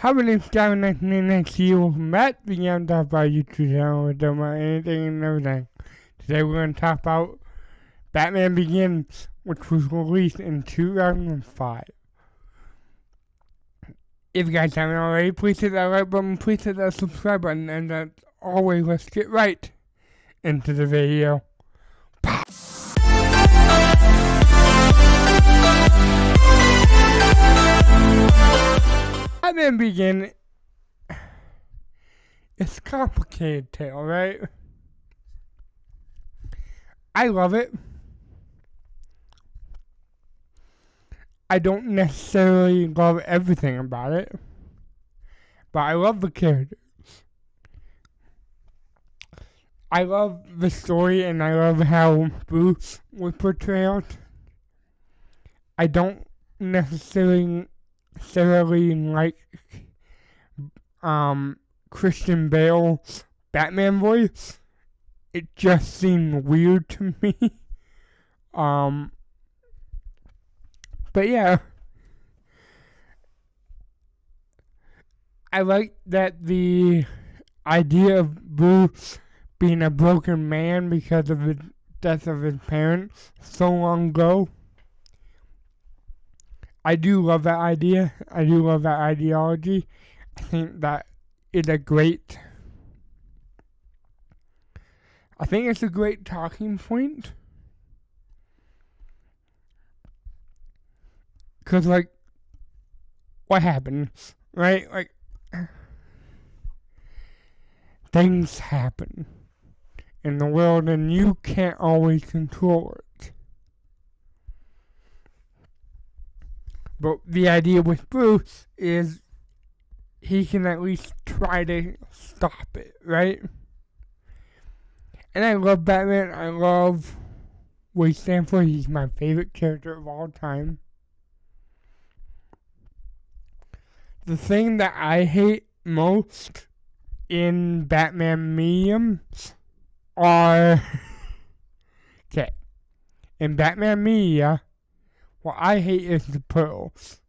Hi, my name's Gavin, 1990. Welcome back to the Gavin Talk About YouTube channel. We're talking about anything and everything. Today we're going to talk about Batman Begins, which was released in 2005. If you guys haven't already, please hit that like button, please hit that subscribe button, and as always, let's get right into the video. Batman Begin, it's a complicated tale, right? I love it. I don't necessarily love everything about it, but I love the characters. I love the story, and I love how Bruce was portrayed. I don't necessarily like Christian Bale's Batman voice. It just seemed weird to me. But yeah, I like that the idea of Bruce being a broken man because of the death of his parents so long ago. I do love that idea. I do love that ideology. I think that is a great... I think it's a great talking point. Because, like, what happened, right? Like, things happen in the world and you can't always control it. But the idea with Bruce is he can at least try to stop it, right? And I love Batman. I love what he stands for. He's my favorite character of all time. The thing that I hate most in Batman mediums are... Okay. In Batman media, what I hate is the pearls.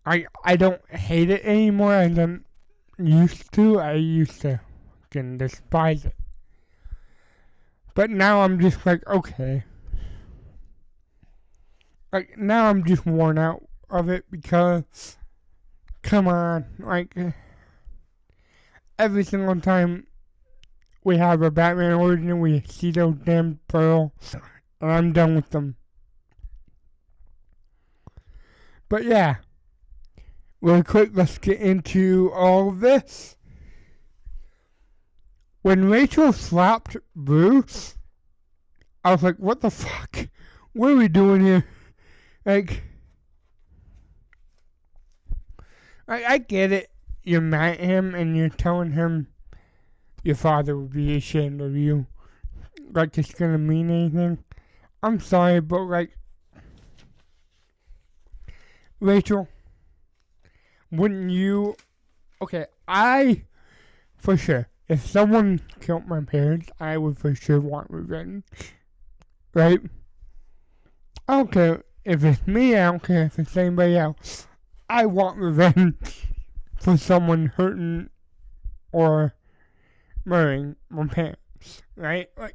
I don't hate it anymore as I'm used to. I used to fucking despise it. But now I'm just like, okay. Like, now I'm just worn out of it because, come on, like, every single time we have a Batman origin, we see those damn pearls, and I'm done with them. But yeah, real quick, let's get into all of this. When Rachel slapped Bruce, I was like, what the fuck? What are we doing here? Like, I get it. You're mad at him and you're telling him your father would be ashamed of you. Like it's gonna mean anything. I'm sorry, but like, Rachel, wouldn't you... Okay, for sure, if someone killed my parents, I would for sure want revenge. Right? I don't care if it's me, I don't care if it's anybody else. I want revenge for someone hurting or murdering my parents, right? Like,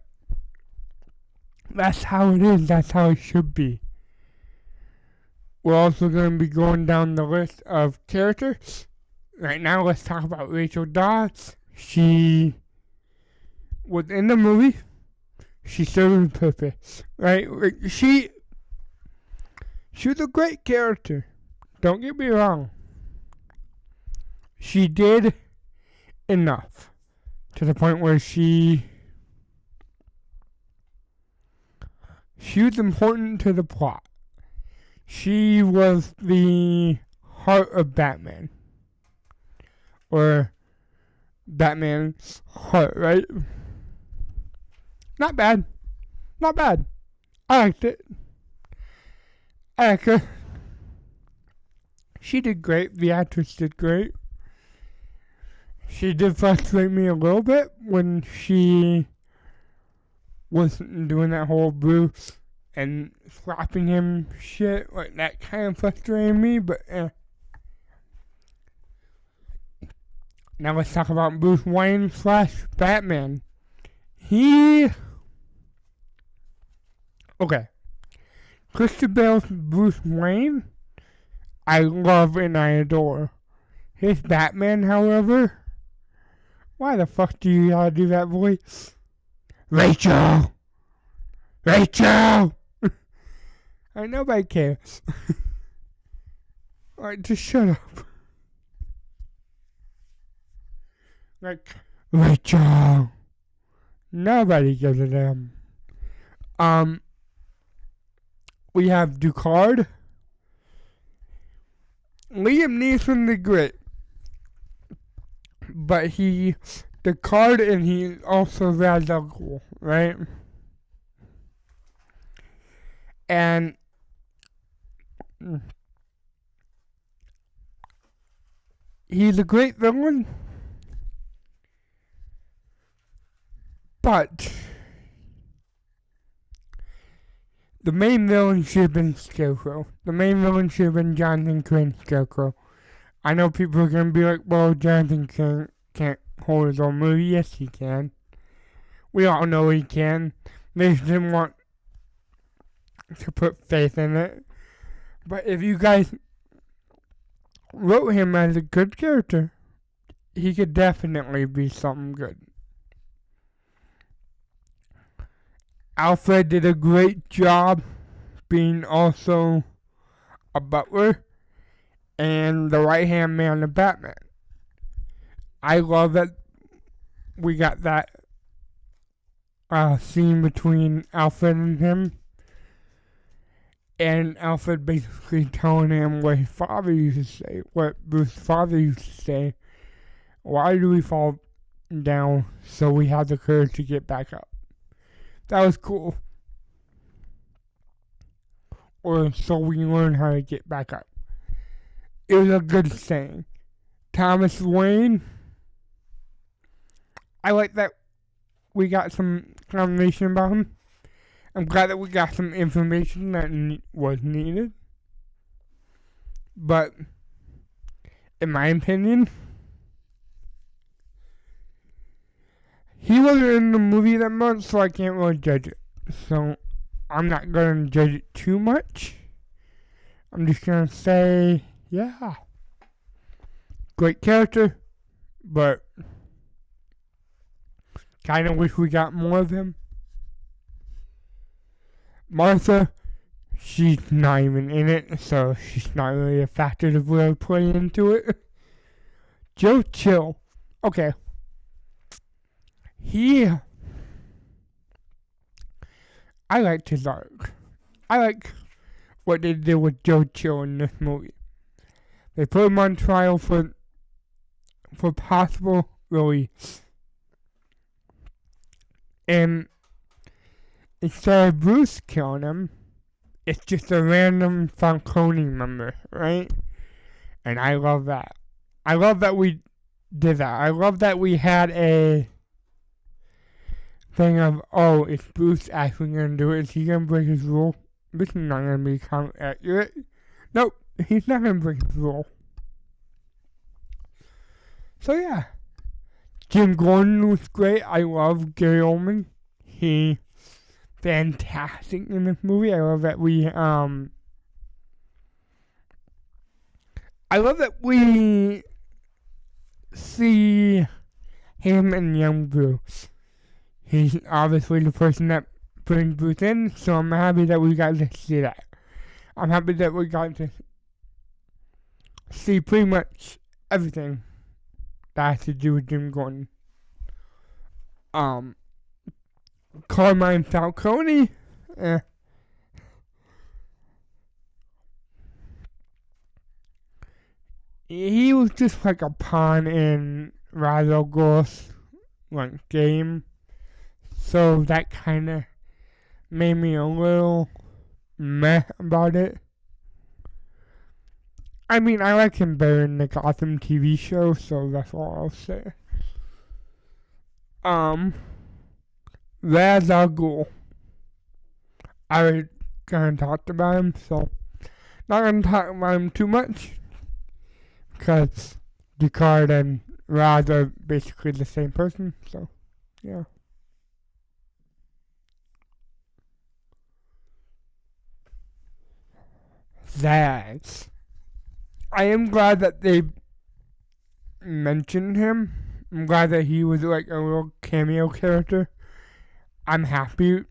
that's how it is, that's how it should be. We're also going to be going down the list of characters. Right now, let's talk about Rachel Dawes. She was in the movie. She served a purpose, right? She was a great character. Don't get me wrong. She did enough to the point where she was important to the plot. She was the heart of Batman. Or Batman's heart, right? Not bad. Not bad. I liked it. I like her. She did great. The actress did great. She did frustrate me a little bit when she wasn't doing that whole Bruce and slapping him shit. Like, that kind of frustrated me, but Now let's talk about Bruce Wayne / Batman. Okay. Christian Bale's Bruce Wayne, I love and I adore. His Batman, however, why the fuck do you gotta do that voice? Rachel! Rachel! Nobody cares. Alright, just shut up. Like, Rachel! Nobody gives a damn. We have Ducard. Liam Neeson the great. But Ducard, and he also Ra's al Ghul, right? And he's a great villain. But the main villain should have been Scarecrow. The main villain should have been Jonathan Crane's Scarecrow. I know people are going to be like, well, Jonathan can't hold his own movie. Yes, he can. We all know he can. They just didn't want to put faith in it. But if you guys wrote him as a good character, he could definitely be something good. Alfred did a great job being also a butler and the right-hand man of Batman. I love that we got that scene between Alfred and him. And Alfred basically telling him what his father used to say, what Bruce's father used to say. Why do we fall down so we have the courage to get back up? That was cool. Or so we learn how to get back up. It was a good saying. Thomas Wayne. I like that we got some information about him. I'm glad that we got some information that was needed. But, in my opinion, he wasn't in the movie that much, so I can't really judge it. So, I'm not going to judge it too much. I'm just going to say, yeah. Great character, but kind of wish we got more of him. Martha, she's not even in it, so she's not really a factor to really play into it. Joe Chill. Okay. I liked his arc. I like what they did with Joe Chill in this movie. They put him on trial for possible release. And instead of Bruce killing him, it's just a random Falcone member, right? And I love that. I love that we did that. I love that we had a thing of, oh, is Bruce actually going to do it? Is he going to break his rule? This is not going to be accurate. Nope, he's not going to break his rule. So yeah. Jim Gordon was great. I love Gary Oldman. He fantastic in this movie. I love that we see him and young Bruce. He's obviously the person that brings Bruce in, so I'm happy that we got to see that. I'm happy that we got to see pretty much everything that has to do with Jim Gordon. Carmine Falcone, he was just like a pawn in Ra's al Ghul's game, so that kind of made me a little meh about it. I mean, I like him better in the Gotham TV show, so that's all I'll say. Ra's al Ghul. I already kind of talked about him, so not going to talk about him too much, because Ducard and rather basically the same person. So, yeah. That. I am glad that they mentioned him. I'm glad that he was like a little cameo character. I'm happy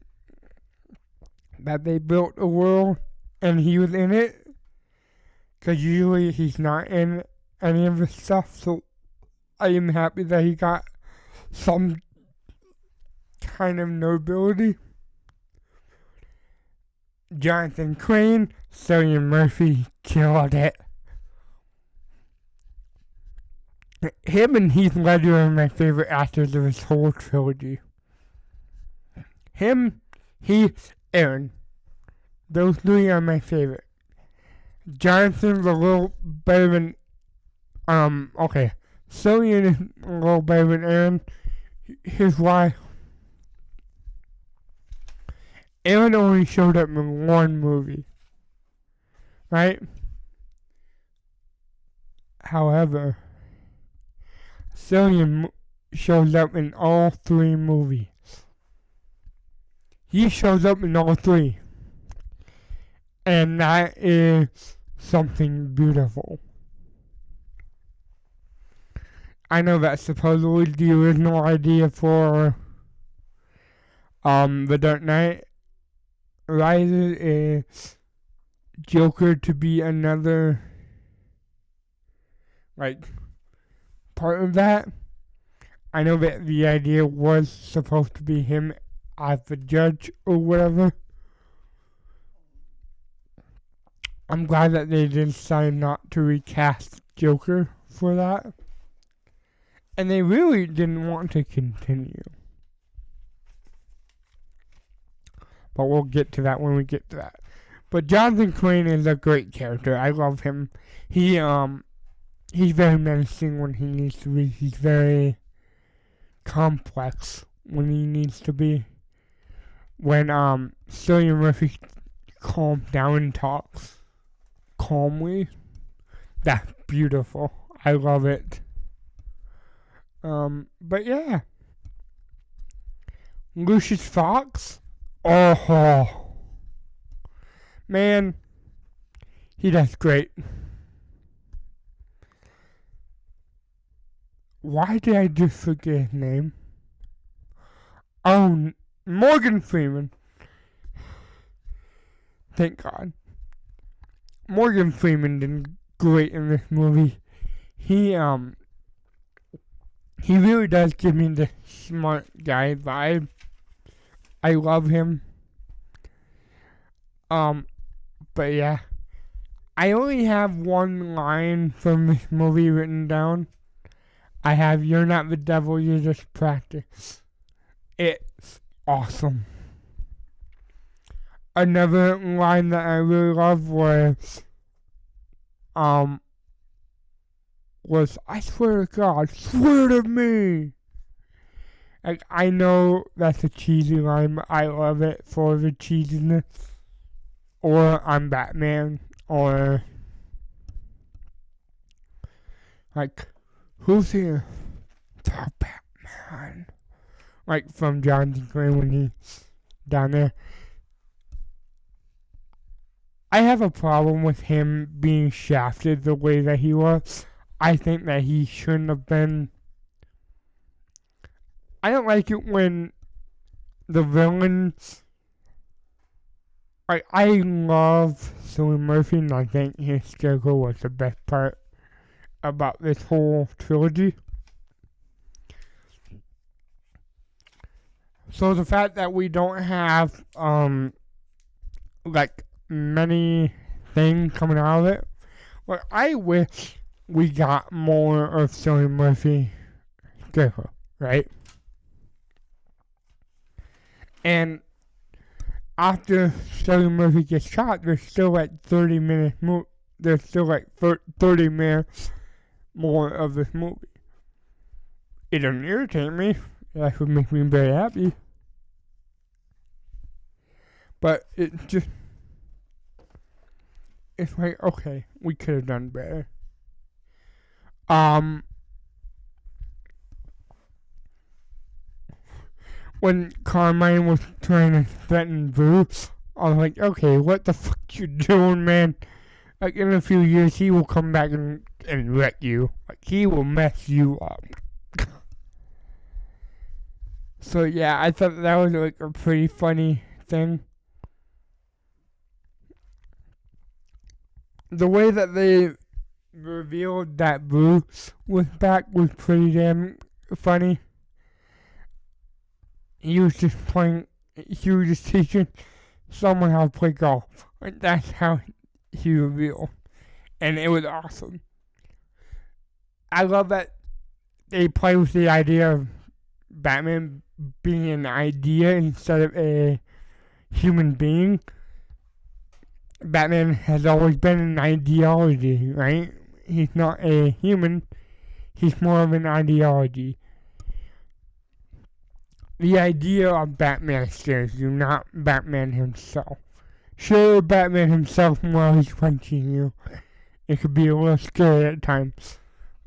that they built a world and he was in it. Because usually he's not in any of the stuff. So I am happy that he got some kind of nobility. Jonathan Crane, Cillian Murphy killed it. Him and Heath Ledger are my favorite actors of this whole trilogy. Him, Heath, Aaron. Those three are my favorite. Jonathan's a little better than, okay. Cillian is a little better than Aaron. Here's why. Aaron only showed up in one movie. Right? However, Cillian shows up in all three movies. He shows up in all three. And that is something beautiful. I know that's supposedly the original idea for The Dark Knight Rises is Joker to be another part of that. I know that the idea was supposed to be him as the judge or whatever. I'm glad that they decided not to recast Joker for that. And they really didn't want to continue. But we'll get to that when we get to that. But Jonathan Crane is a great character. I love him. He's very menacing when he needs to be. He's very complex when he needs to be. When Cillian Murphy calms down and talks calmly, that's beautiful. I love it. But yeah. Lucius Fox. Oh. Man. He does great. Why did I just forget his name? Oh, Morgan Freeman. Thank God. Morgan Freeman did great in this movie. He really does give me the smart guy vibe. I love him. But yeah. I only have one line from this movie written down. I have, "You're not the devil, you're just practice." It's awesome. Another line that I really love was, I swear to God, swear to me. Like, I know that's a cheesy line, but I love it for the cheesiness. Or I'm Batman, or like, who's here? The Batman. Like from Jonathan Crane when he's down there. I have a problem with him being shafted the way that he was. I think that he shouldn't have been. I don't like it when the villains. I love Cillian Murphy, and I think his Scarecrow was the best part about this whole trilogy. So the fact that we don't have many things coming out of it, I wish we got more of Cillian Murphy Scarecrow, right? And after Cillian Murphy gets shot, there's still 30 minutes. There's still 30 minutes more of this movie. It doesn't irritate me. That would make me very happy. But it's okay, we could have done better. when Carmine was trying to threaten Boo, I was like, okay, what the fuck you doing, man? Like, in a few years, he will come back and wreck you. Like, he will mess you up. So, yeah, I thought that was, like, a pretty funny thing. The way that they revealed that Boo was back was pretty damn funny. He was just teaching someone how to play golf. Like, that's how he revealed. And it was awesome. I love that they play with the idea of Batman being an idea instead of a human being. Batman has always been an ideology, right? He's not a human. He's more of an ideology. The idea of Batman scares you, not Batman himself. Sure, Batman himself, while he's punching you, it could be a little scary at times.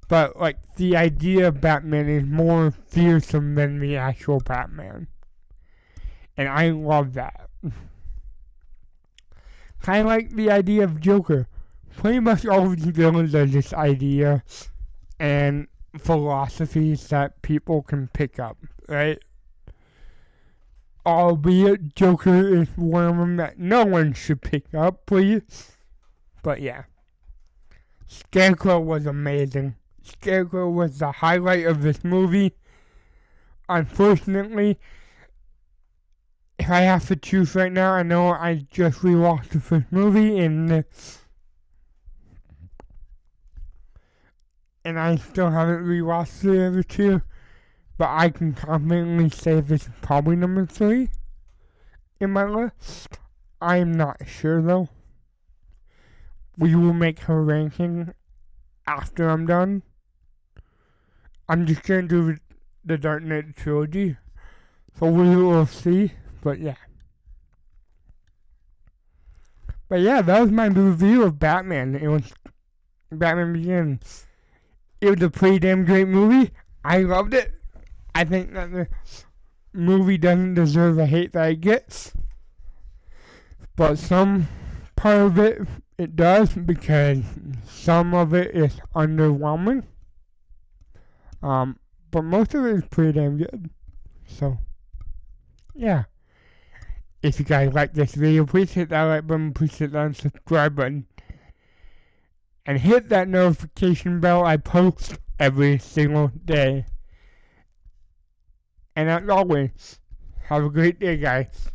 But, like, the idea of Batman is more fearsome than the actual Batman. And I love that. Kind of like the idea of Joker. Pretty much all of the villains are just ideas and philosophies that people can pick up, right? Albeit Joker is one of them that no one should pick up, please. But yeah. Scarecrow was amazing. Scarecrow was the highlight of this movie. Unfortunately, if I have to choose right now, I know I just rewatched the first movie and I still haven't rewatched the other two, but I can confidently say this is probably number 3 in my list. I'm not sure though. We will make her ranking after I'm done. I'm just gonna do the Dark Knight trilogy, so we will see. But yeah. But yeah, that was my review of Batman. It was Batman Begins. It was a pretty damn great movie. I loved it. I think that the movie doesn't deserve the hate that it gets. But some part of it does, because some of it is underwhelming. But most of it is pretty damn good. So, yeah. If you guys like this video, please hit that like button, please hit that subscribe button. And hit that notification bell. I post every single day. And as always, have a great day, guys.